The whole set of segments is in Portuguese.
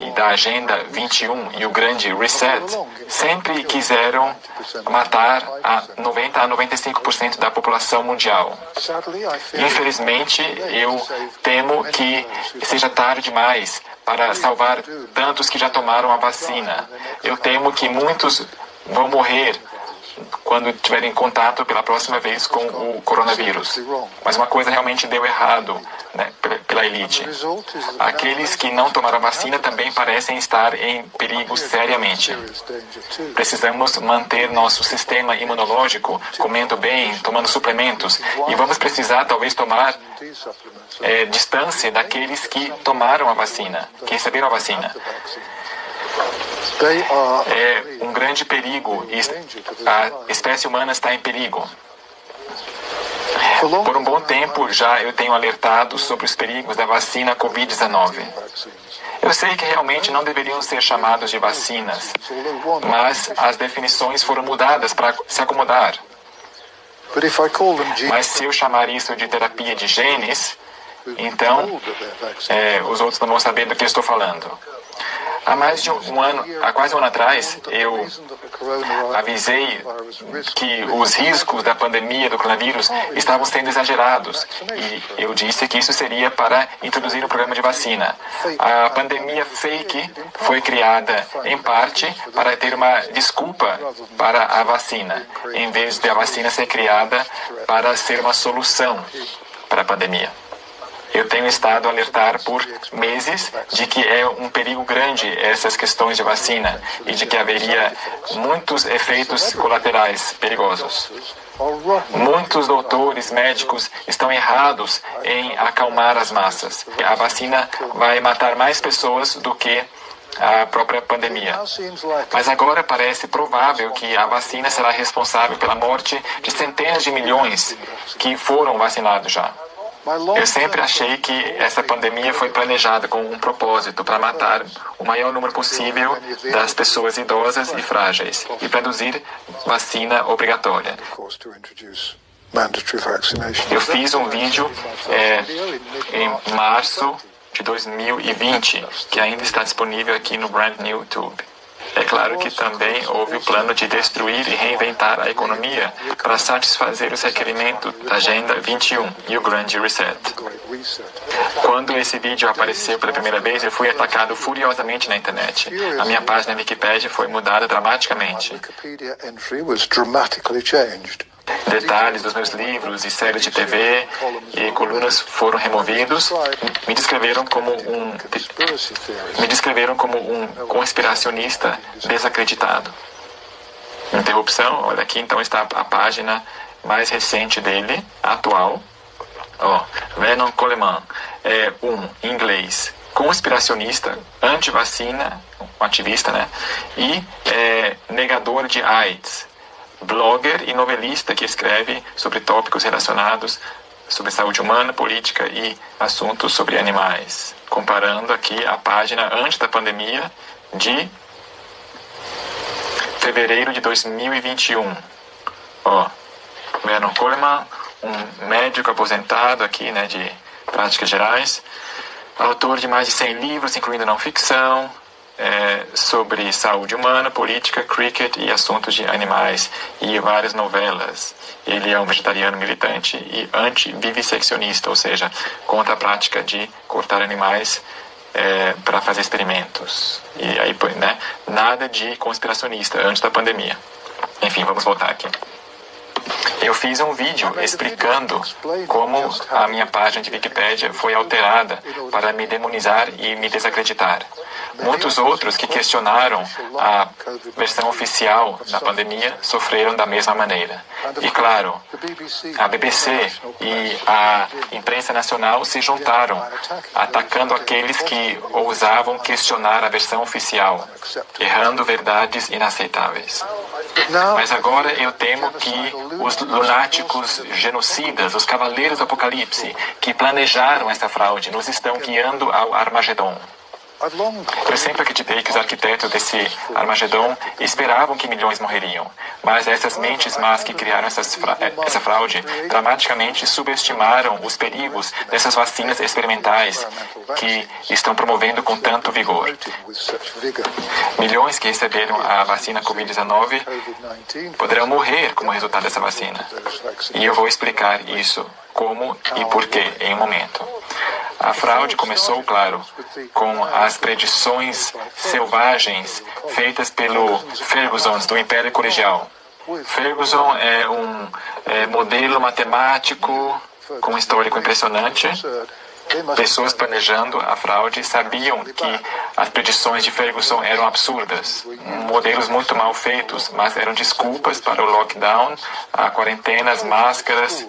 e da Agenda 21 e o Grande Reset sempre quiseram matar a 90 a 95% da população mundial. Infelizmente, eu temo que seja tarde demais para salvar tantos que já tomaram a vacina. Eu temo que muitos vão morrer quando tiverem contato pela próxima vez com o coronavírus. Mas uma coisa realmente deu errado, né, pela elite. Aqueles que não tomaram a vacina também parecem estar em perigo seriamente. Precisamos manter nosso sistema imunológico comendo bem, tomando suplementos, e vamos precisar talvez tomar distância daqueles que tomaram a vacina, que receberam a vacina. É um grande perigo. A espécie humana está em perigo. Por um bom tempo já eu tenho alertado sobre os perigos da vacina Covid-19. Eu sei que realmente não deveriam ser chamados de vacinas, mas as definições foram mudadas para se acomodar. Mas se eu chamar isso de terapia de genes, então os outros não vão saber do que eu estou falando. Há quase um ano atrás, eu avisei que os riscos da pandemia do coronavírus estavam sendo exagerados, e eu disse que isso seria para introduzir um programa de vacina. A pandemia fake foi criada, em parte, para ter uma desculpa para a vacina, em vez de a vacina ser criada para ser uma solução para a pandemia. Eu tenho estado a alertar por meses de que é um perigo grande essas questões de vacina e de que haveria muitos efeitos colaterais perigosos. Muitos doutores, médicos estão errados em acalmar as massas. A vacina vai matar mais pessoas do que a própria pandemia. Mas agora parece provável que a vacina será responsável pela morte de centenas de milhões que foram vacinados já. Eu sempre achei que essa pandemia foi planejada com um propósito para matar o maior número possível das pessoas idosas e frágeis e produzir vacina obrigatória. Eu fiz um vídeo em março de 2020, que ainda está disponível aqui no Brand New YouTube. É claro que também houve o plano de destruir e reinventar a economia para satisfazer os requerimentos da Agenda 21 e o Grande Reset. Quando esse vídeo apareceu pela primeira vez, eu fui atacado furiosamente na internet. A minha página Wikipedia foi mudada dramaticamente. Detalhes dos meus livros e séries de TV e colunas foram removidos. Me descreveram como um conspiracionista desacreditado. Interrupção. Olha aqui, então está a página mais recente dele, atual. Vernon Coleman, em inglês, conspiracionista, anti-vacina, um ativista, né? E negador de AIDS. Blogger e novelista que escreve sobre tópicos relacionados sobre saúde humana, política e assuntos sobre animais. Comparando aqui a página antes da pandemia de fevereiro de 2021. Vernon Coleman, um médico aposentado aqui, né, de práticas gerais, autor de mais de 100 livros, incluindo não ficção, sobre saúde humana, política, cricket e assuntos de animais, e várias novelas. Ele é um vegetariano militante e anti-viviseccionista, ou seja, contra a prática de cortar animais para fazer experimentos. E aí, né, nada de conspiracionista antes da pandemia. Enfim, vamos voltar aqui. Eu fiz um vídeo explicando como a minha página de Wikipedia foi alterada para me demonizar e me desacreditar. Muitos outros que questionaram a versão oficial da pandemia sofreram da mesma maneira. E claro, a BBC e a imprensa nacional se juntaram, atacando aqueles que ousavam questionar a versão oficial, errando verdades inaceitáveis. Mas agora eu temo que os lunáticos genocidas, os cavaleiros do Apocalipse, que planejaram essa fraude, nos estão guiando ao Armagedon. Eu sempre acreditei que os arquitetos desse Armagedon esperavam que milhões morreriam, mas essas mentes más que criaram essa fraude dramaticamente subestimaram os perigos dessas vacinas experimentais que estão promovendo com tanto vigor. Milhões que receberam a vacina Covid-19 poderão morrer como resultado dessa vacina. E eu vou explicar isso, como e por quê, em um momento. A fraude começou, claro, com as predições selvagens feitas pelo Ferguson do Império Colegial. Ferguson é um modelo matemático com um histórico impressionante. Pessoas planejando a fraude sabiam que as predições de Ferguson eram absurdas, modelos muito mal feitos, mas eram desculpas para o lockdown, a quarentena, as máscaras,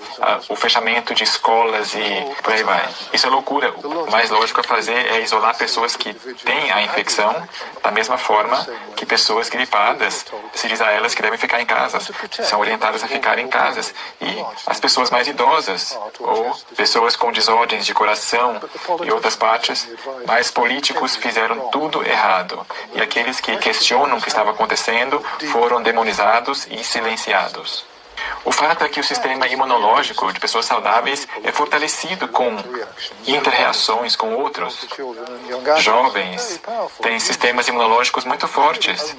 o fechamento de escolas e por aí vai. Isso é loucura. O mais lógico a fazer é isolar pessoas que têm a infecção, da mesma forma que pessoas gripadas, se diz a elas que devem ficar em casa, são orientadas a ficar em casas. E as pessoas mais idosas, ou pessoas com desordens de coração, e outras partes, mas políticos fizeram tudo errado. E aqueles que questionam o que estava acontecendo foram demonizados e silenciados. O fato é que o sistema imunológico de pessoas saudáveis é fortalecido com inter-reações com outros. Jovens têm sistemas imunológicos muito fortes.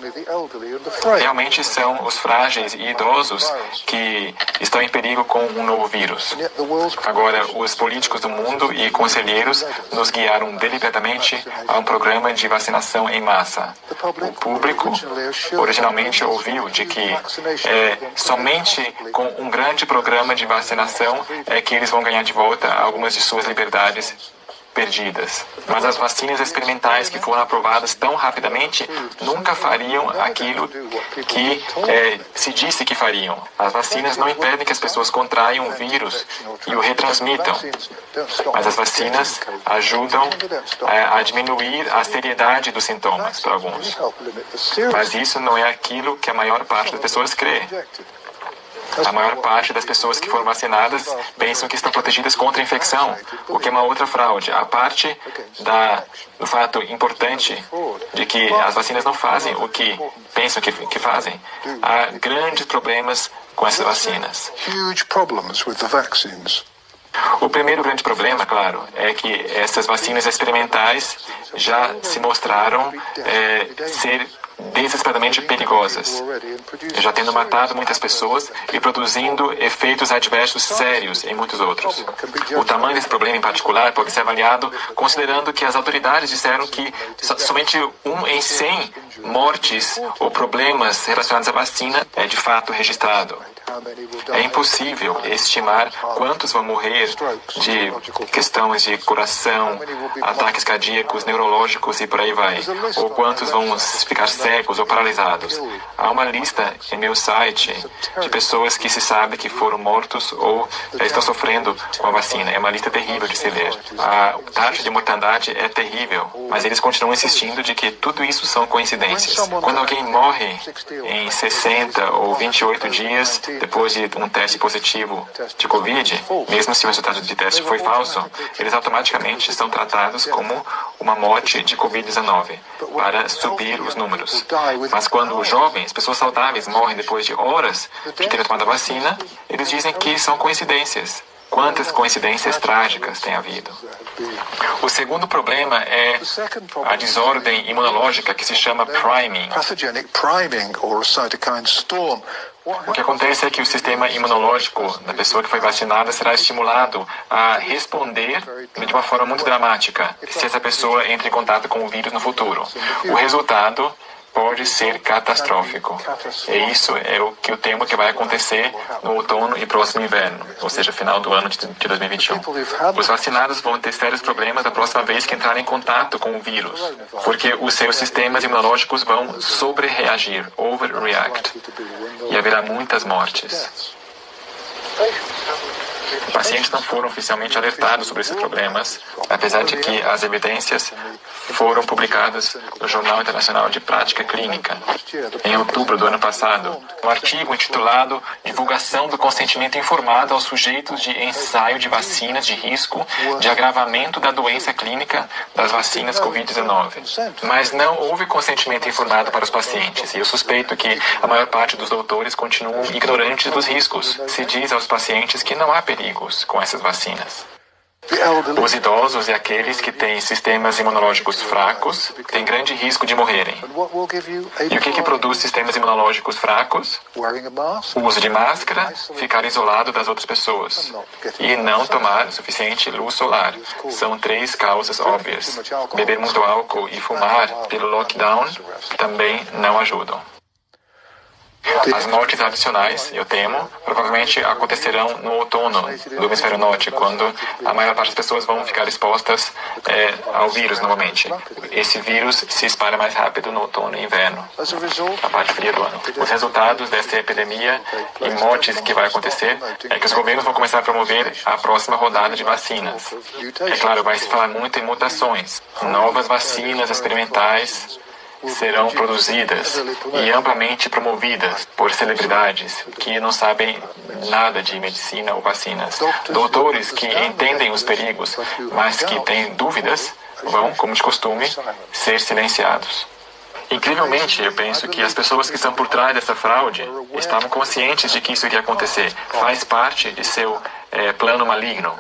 Realmente são os frágeis e idosos que estão em perigo com um novo vírus. Agora, os políticos do mundo e conselheiros nos guiaram deliberadamente a um programa de vacinação em massa. O público originalmente ouviu de que somente com um grande programa de vacinação é que eles vão ganhar de volta algumas de suas liberdades perdidas. Mas as vacinas experimentais que foram aprovadas tão rapidamente nunca fariam aquilo que se disse que fariam. As vacinas não impedem que as pessoas contraiam o vírus e o retransmitam. Mas as vacinas ajudam a diminuir a seriedade dos sintomas para alguns. Mas isso não é aquilo que a maior parte das pessoas crê. A maior parte das pessoas que foram vacinadas pensam que estão protegidas contra a infecção, o que é uma outra fraude. A parte do fato importante de que as vacinas não fazem o que pensam que fazem. Há grandes problemas com essas vacinas. O primeiro grande problema, claro, é que essas vacinas experimentais já se mostraram ser desesperadamente perigosas, já tendo matado muitas pessoas e produzindo efeitos adversos sérios em muitos outros. O tamanho desse problema em particular pode ser avaliado considerando que as autoridades disseram que somente 1 em 100 mortes ou problemas relacionados à vacina é de fato registrado. É impossível estimar quantos vão morrer de questões de coração, ataques cardíacos, neurológicos e por aí vai, ou quantos vão ficar cegos ou paralisados. Há uma lista em meu site de pessoas que se sabe que foram mortos ou estão sofrendo com a vacina. É uma lista terrível de se ler. A taxa de mortandade é terrível, mas eles continuam insistindo de que tudo isso são coincidências. Quando alguém morre em 60 ou 28 dias depois de um teste positivo de Covid, mesmo se o resultado de teste foi falso, eles automaticamente são tratados como uma morte de Covid-19 para subir os números. Mas quando jovens, pessoas saudáveis, morrem depois de horas de terem tomado a vacina, eles dizem que são coincidências. Quantas coincidências trágicas tem havido? O segundo problema é a desordem imunológica que se chama priming. O que acontece é que o sistema imunológico da pessoa que foi vacinada será estimulado a responder de uma forma muito dramática se essa pessoa entra em contato com o vírus no futuro. O resultado pode ser catastrófico. E isso é o que eu temo que vai acontecer no outono e próximo inverno, ou seja, final do ano de 2021. Os vacinados vão ter sérios problemas da próxima vez que entrarem em contato com o vírus, porque os seus sistemas imunológicos vão sobrereagir, overreact, e haverá muitas mortes. Pacientes não foram oficialmente alertados sobre esses problemas, apesar de que as evidências foram publicadas no Jornal Internacional de Prática Clínica, em outubro do ano passado, um artigo intitulado Divulgação do Consentimento Informado aos Sujeitos de Ensaio de Vacinas de Risco de Agravamento da Doença Clínica das Vacinas Covid-19. Mas não houve consentimento informado para os pacientes, e eu suspeito que a maior parte dos doutores continuam ignorantes dos riscos. Se diz aos pacientes que não há perigos com essas vacinas. Os idosos e aqueles que têm sistemas imunológicos fracos têm grande risco de morrerem. E o que produz sistemas imunológicos fracos? O uso de máscara, ficar isolado das outras pessoas e não tomar suficiente luz solar. São 3 causas óbvias. Beber muito álcool e fumar pelo lockdown também não ajudam. As mortes adicionais, eu temo, provavelmente acontecerão no outono do hemisfério norte, quando a maior parte das pessoas vão ficar expostas ao vírus novamente. Esse vírus se espalha mais rápido no outono e inverno, na parte fria do ano. Os resultados dessa epidemia e mortes que vai acontecer é que os governos vão começar a promover a próxima rodada de vacinas. É claro, vai se falar muito em mutações, novas vacinas experimentais serão produzidas e amplamente promovidas por celebridades que não sabem nada de medicina ou vacinas. Doutores que entendem os perigos, mas que têm dúvidas, vão, como de costume, ser silenciados. Incrivelmente, eu penso que as pessoas que estão por trás dessa fraude estavam conscientes de que isso iria acontecer. Faz parte de seu plano maligno.